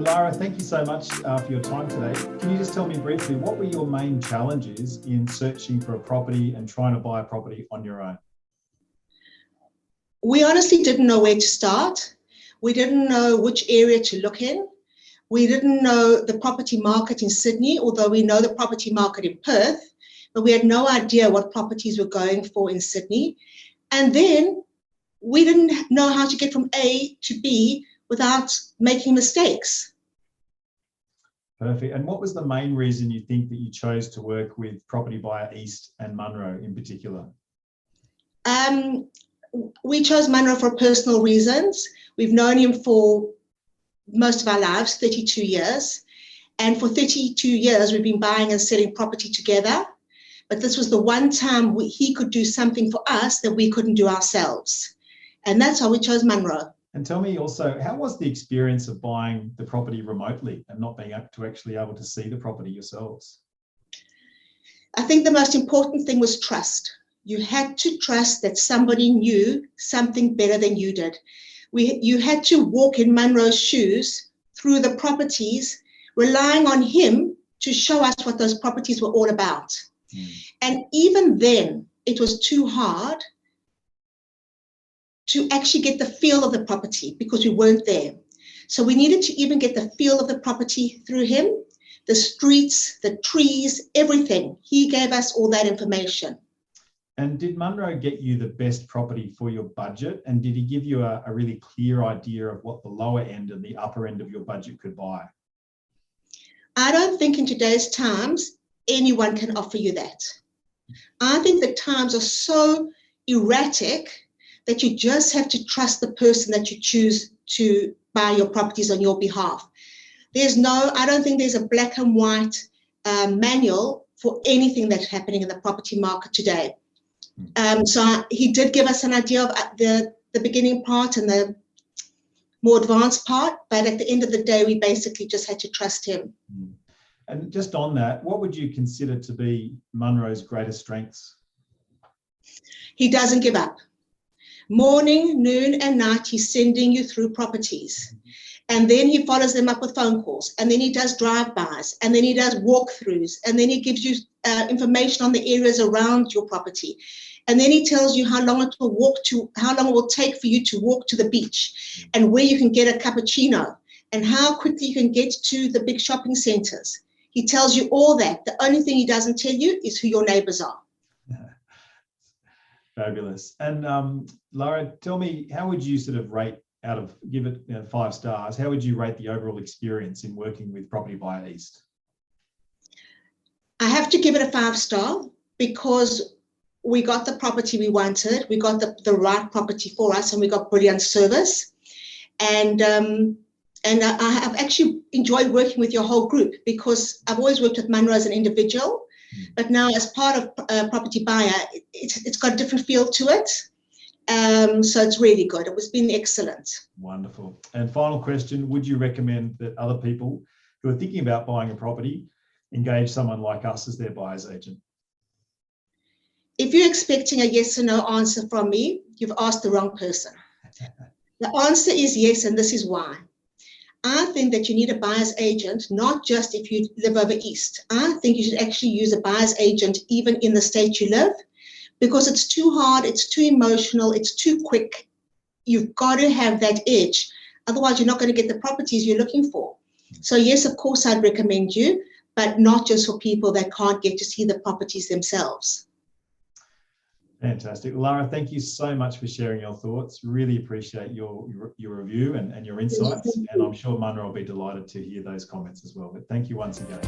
Lara, thank you so much for your time today. Can you just tell me briefly, what were your main challenges in searching for a property and trying to buy a property on your own? We honestly didn't know where to start. We didn't know which area to look in. We didn't know the property market in Sydney, although we know the property market in Perth, but we had no idea what properties were going for in Sydney. And then we didn't know how to get from A to B without making mistakes. Perfect. And what was the main reason you think that you chose to work with Propertybuyer East and Monroe in particular? We chose Monroe for personal reasons. We've known him for most of our lives, 32 years. And for 32 years, we've been buying and selling property together. But this was the one time he could do something for us that we couldn't do ourselves. And that's how we chose Monroe. And tell me also, how was the experience of buying the property remotely and not being able to see the property yourselves? I think the most important thing was trust. You had to trust that somebody knew something better than you did. You had to walk in Monroe's shoes through the properties, relying on him to show us what those properties were all about. And even then, it was too hard to actually get the feel of the property because we weren't there. So we needed to even get the feel of the property through him, the streets, the trees, everything. He gave us all that information. And did Monroe get you the best property for your budget? And did he give you a really clear idea of what the lower end and the upper end of your budget could buy? I don't think in today's times, anyone can offer you that. I think the times are so erratic that you just have to trust the person that you choose to buy your properties on your behalf. I don't think there's a black and white manual for anything that's happening in the property market today. So he did give us an idea of the beginning part and the more advanced part, but at the end of the day, we basically just had to trust him. And just on that, what would you consider to be Monroe's greatest strengths? He doesn't give up. Morning, noon, and night, he's sending you through properties. And then he follows them up with phone calls. And then he does drive-bys. And then he does walkthroughs. And then he gives you information on the areas around your property. And then he tells you how long it will take for you to walk to the beach and where you can get a cappuccino and how quickly you can get to the big shopping centers. He tells you all that. The only thing he doesn't tell you is who your neighbors are. Fabulous. And Lara, tell me, how would you sort of rate give it 5 stars, how would you rate the overall experience in working with Propertybuyer East? I have to give it a 5-star because we got the property we wanted, we got the right property for us, and we got brilliant service. And I have actually enjoyed working with your whole group because I've always worked with Monroe as an individual, but now as part of Propertybuyer, it's got a different feel to it. So it's really good. It's been excellent. Wonderful. And final question, would you recommend that other people who are thinking about buying a property engage someone like us as their buyer's agent? If you're expecting a yes or no answer from me, you've asked the wrong person. The answer is yes, and this is why. I think that you need a buyer's agent, not just if you live over East. I think you should actually use a buyer's agent even in the state you live, because it's too hard, it's too emotional, it's too quick. You've got to have that edge. Otherwise, you're not going to get the properties you're looking for. So yes, of course, I'd recommend you, but not just for people that can't get to see the properties themselves. Fantastic. Lara, thank you so much for sharing your thoughts. Really appreciate your review and your insights. And I'm sure Monroe will be delighted to hear those comments as well. But thank you once again.